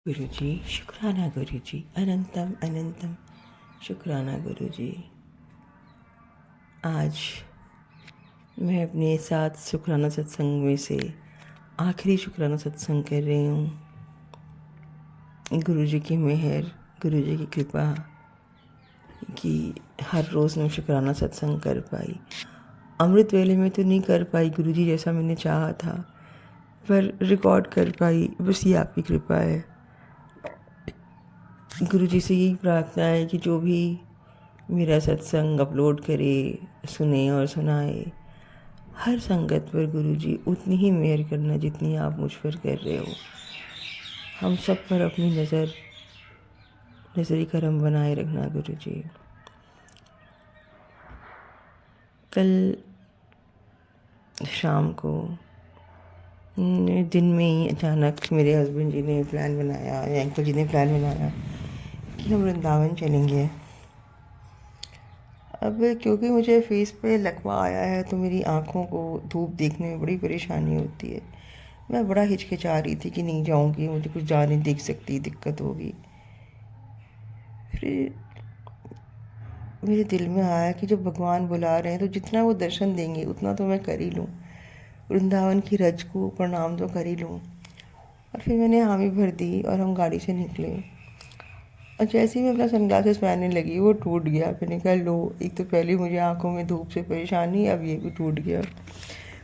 गुरुजी शुक्राना गुरुजी, अनंतम अनंतम शुक्राना गुरुजी। आज मैं अपने साथ शुक्राना सत्संग में से आखिरी शुक्राना सत्संग कर रही हूँ। गुरुजी की मेहर, गुरुजी की कृपा कि हर रोज़ मैं शुक्राना सत्संग कर पाई। अमृत वेले में तो नहीं कर पाई गुरुजी जैसा मैंने चाहा था, पर रिकॉर्ड कर पाई। बस ये आपकी कृपा है। गुरुजी से यही प्रार्थना है कि जो भी मेरा सत्संग अपलोड करे, सुने और सुनाए, हर संगत पर गुरुजी उतनी ही मेहर करना जितनी आप मुझ पर कर रहे हो। हम सब पर अपनी नज़री करम बनाए रखना गुरुजी। कल शाम को दिन में ही अचानक मेरे हस्बैंड जी ने प्लान बनाया, या अंकल जी ने प्लान बनाया कि हम वृंदावन चलेंगे। अब क्योंकि मुझे फेस पे लकवा आया है तो मेरी आँखों को धूप देखने में बड़ी परेशानी होती है। मैं बड़ा हिचकिचा रही थी कि नहीं जाऊंगी, मुझे कुछ जा नहीं दिख सकती, दिक्कत होगी। फिर मेरे दिल में आया कि जब भगवान बुला रहे हैं तो जितना वो दर्शन देंगे उतना तो मैं कर ही लूँ, वृंदावन की रज को प्रणाम तो कर ही लूँ। और फिर मैंने हामी भर दी और हम गाड़ी से निकले। और जैसे ही मैं अपना सनग्लासेस पहनने लगी वो टूट गया। मैंने कहा लो, एक तो पहले मुझे आंखों में धूप से परेशानी, अब ये भी टूट गया।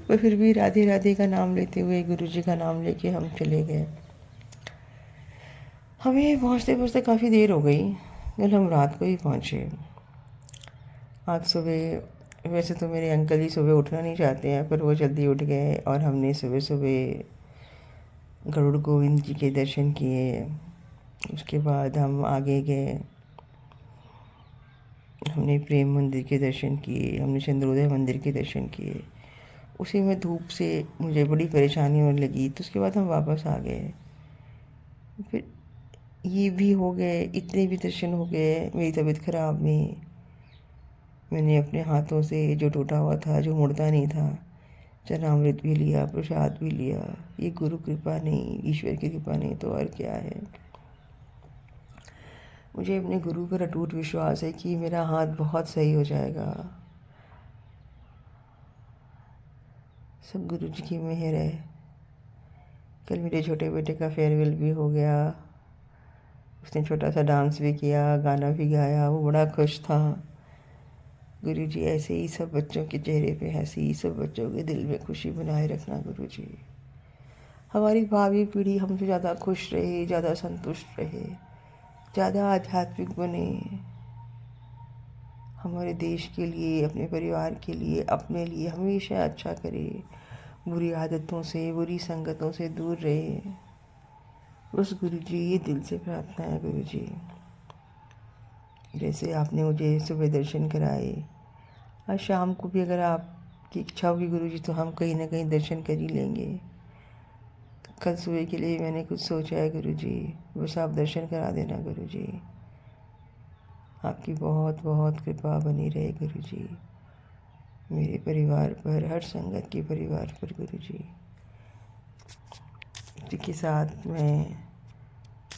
पर फिर भी राधे राधे का नाम लेते हुए गुरुजी का नाम लेके हम चले गए। हमें पहुँचते पहुँचते काफ़ी देर हो गई, कल हम रात को ही पहुँचे। आज सुबह वैसे तो मेरे अंकल जी सुबह उठना नहीं चाहते हैं, पर वो जल्दी उठ गए और हमने सुबह सुबह गरुड़ गोविंद जी के दर्शन किए। उसके बाद हम आगे गए, हमने प्रेम मंदिर के दर्शन किए, हमने चंद्रोदय मंदिर के दर्शन किए। उसी में धूप से मुझे बड़ी परेशानी होने लगी, तो उसके बाद हम वापस आ गए। फिर ये भी हो गए, इतने भी दर्शन हो गए। मेरी तबीयत ख़राब में मैंने अपने हाथों से जो टूटा हुआ था, जो मुड़ता नहीं था, चरणामृत भी लिया, प्रसाद भी लिया। ये गुरु कृपा नहीं, ईश्वर की कृपा नहीं तो और क्या है। मुझे अपने गुरु पर अटूट विश्वास है कि मेरा हाथ बहुत सही हो जाएगा। सब गुरु जी की मेहर है। कल मेरे छोटे बेटे का फेयरवेल भी हो गया। उसने छोटा सा डांस भी किया, गाना भी गाया, वो बड़ा खुश था। गुरु जी ऐसे ही सब बच्चों के चेहरे पे हंसी, सब बच्चों के दिल में खुशी बनाए रखना गुरु जी। हमारी भावी पीढ़ी हमसे ज़्यादा खुश रहे, ज़्यादा संतुष्ट रहे, ज़्यादा आध्यात्मिक बने। हमारे देश के लिए, अपने परिवार के लिए, अपने लिए हमेशा अच्छा करे, बुरी आदतों से, बुरी संगतों से दूर रहे। बस गुरु जी ये दिल से प्रार्थना है गुरु जी। जैसे आपने मुझे सुबह दर्शन कराए, आज शाम को भी अगर आपकी इच्छा होगी गुरु जी तो हम कहीं ना कहीं दर्शन कर ही लेंगे। कल सुबह के लिए मैंने कुछ सोचा है गुरु जी, बस आप दर्शन करा देना गुरु जी। आपकी बहुत बहुत कृपा बनी रहे गुरु जी, मेरे परिवार पर, हर संगत के परिवार पर गुरु जी। इसी के साथ मैं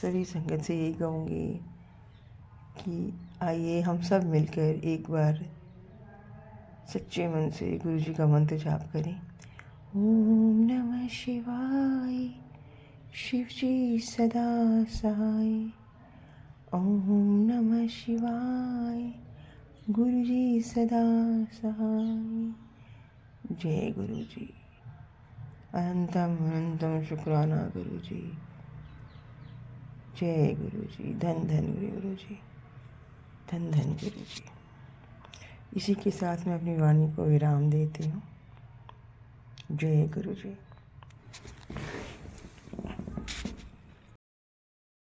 सभी संगत से यही कहूँगी कि आइए हम सब मिलकर एक बार सच्चे मन से गुरु जी का मंत्र जाप करें। ओम नमः शिवाय, शिव जी सदा सहाय। ओम नमः शिवाय, गुरु जी सदा सहाय। जय गुरु जी। अनंतम अनंतम शुक्राना गुरु जी। जय गुरु जी। धन धन गुरु जी, धन धन गुरु जी। इसी के साथ मैं अपनी वाणी को विराम देती हूँ। जय गुरु जी।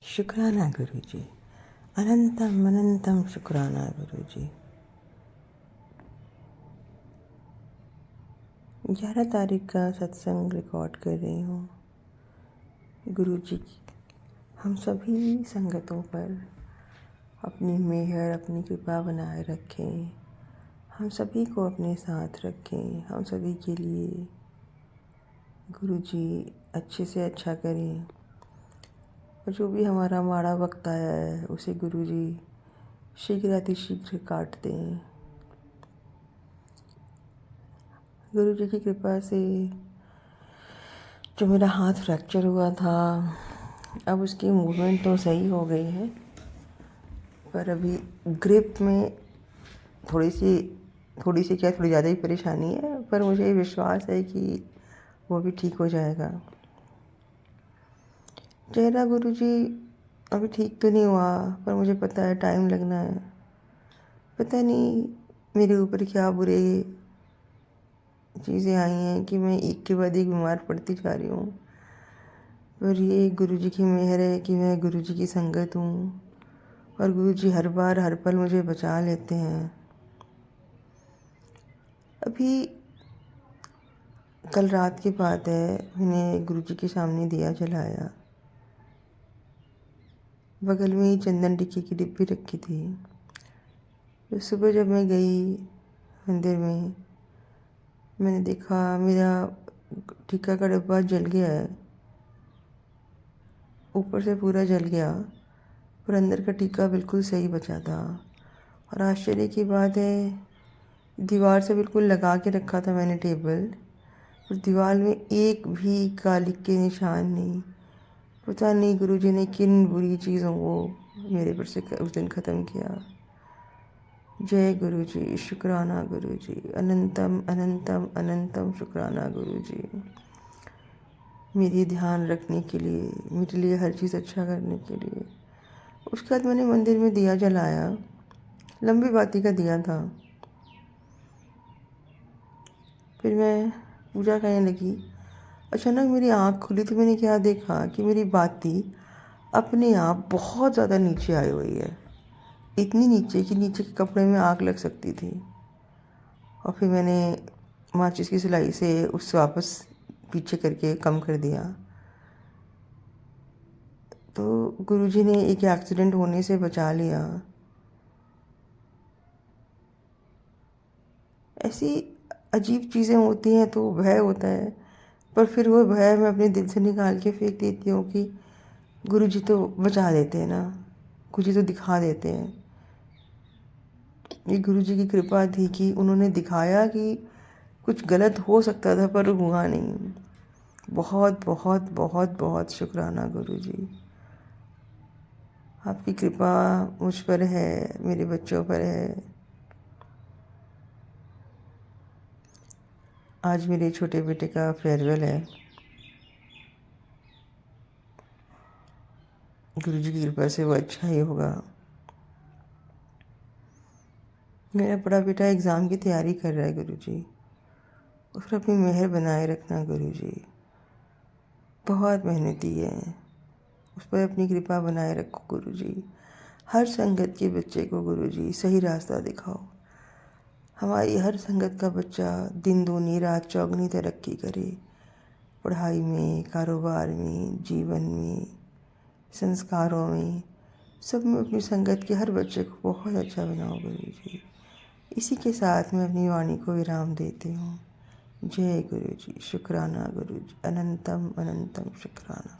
शुक्राना गुरु जी, अनंतम अनंतम शुक्राना गुरु जी। 11 तारीख का सत्संग रिकॉर्ड कर रही हूँ। गुरु जी हम सभी संगतों पर अपनी मेहर, अपनी कृपा बनाए रखें, हम सभी को अपने साथ रखें, हम सभी के लिए गुरु जी अच्छे से अच्छा करें। और जो भी हमारा माड़ा वक्त आया है उसे गुरुजी शीघ्रातिशीघ्र काट दें। गुरुजी की कृपा से जो मेरा हाथ फ्रैक्चर हुआ था अब उसकी मूवमेंट तो सही हो गई है, पर अभी ग्रिप में थोड़ी सी क्या थोड़ी ज़्यादा ही परेशानी है, पर मुझे विश्वास है कि वो भी ठीक हो जाएगा। चेहरा गुरुजी अभी ठीक तो नहीं हुआ, पर मुझे पता है टाइम लगना है। पता नहीं मेरे ऊपर क्या बुरे चीज़ें आई हैं कि मैं एक के बाद एक बीमार पड़ती जा रही हूँ, पर ये गुरुजी की मेहर है कि मैं गुरुजी की संगत हूँ और गुरुजी हर बार हर पल मुझे बचा लेते हैं। अभी कल रात की बात है, मैंने गुरुजी के सामने दिया जलाया। बगल में ही चंदन टिक्की की डिब्बी रखी थी। तो सुबह जब मैं गई मंदिर में, मैंने देखा मेरा टिक्का का डब्बा जल गया है, ऊपर से पूरा जल गया, पर अंदर का टिक्का बिल्कुल सही बचा था। और आश्चर्य की बात है, दीवार से बिल्कुल लगा के रखा था मैंने टेबल, उस दीवार में एक भी कालिक के निशान नहीं। पता नहीं गुरुजी ने किन बुरी चीज़ों को मेरे पर से उस दिन ख़त्म किया। जय गुरुजी, शुक्राना गुरुजी, अनंतम अनंतम अनंतम शुक्राना गुरुजी, मेरी ध्यान रखने के लिए, मेरे लिए हर चीज़ अच्छा करने के लिए। उसके बाद मैंने मंदिर में दिया जलाया, लंबी बाती का दिया था। फिर मैं पूजा करने लगी। अचानक मेरी आँख खुली तो मैंने क्या देखा कि मेरी बाती अपने आप बहुत ज़्यादा नीचे आई हुई है, इतनी नीचे कि नीचे के कपड़े में आग लग सकती थी। और फिर मैंने माचिस की सिलाई से उससे वापस पीछे करके कम कर दिया। तो गुरुजी ने एक एक्सीडेंट होने से बचा लिया। ऐसी अजीब चीज़ें होती हैं तो भय होता है, पर फिर वो भय मैं अपने दिल से निकाल के फेंक देती हूँ कि गुरुजी तो बचा देते हैं ना, गुरुजी तो दिखा देते हैं। ये गुरुजी की कृपा थी कि उन्होंने दिखाया कि कुछ गलत हो सकता था पर हुआ नहीं। बहुत बहुत बहुत बहुत शुक्राना गुरुजी, आपकी कृपा मुझ पर है, मेरे बच्चों पर है। आज मेरे छोटे बेटे का फेयरवेल है। गुरुजी की कृपा से वो अच्छा ही होगा। मेरा बड़ा बेटा एग्ज़ाम की तैयारी कर रहा है गुरुजी, उस पर अपनी मेहर बनाए रखना गुरुजी। बहुत मेहनती है, उस पर अपनी कृपा बनाए रखो गुरुजी। हर संगत के बच्चे को गुरुजी सही रास्ता दिखाओ। हमारी हर संगत का बच्चा दिन दूनी रात चौगनी तरक्की करे, पढ़ाई में, कारोबार में, जीवन में, संस्कारों में, सब में अपनी संगत के हर बच्चे को बहुत अच्छा बनाओ गुरुजी। इसी के साथ मैं अपनी वाणी को विराम देती हूँ। जय गुरुजी, शुक्राना गुरुजी, अनंतम अनंतम शुक्राना।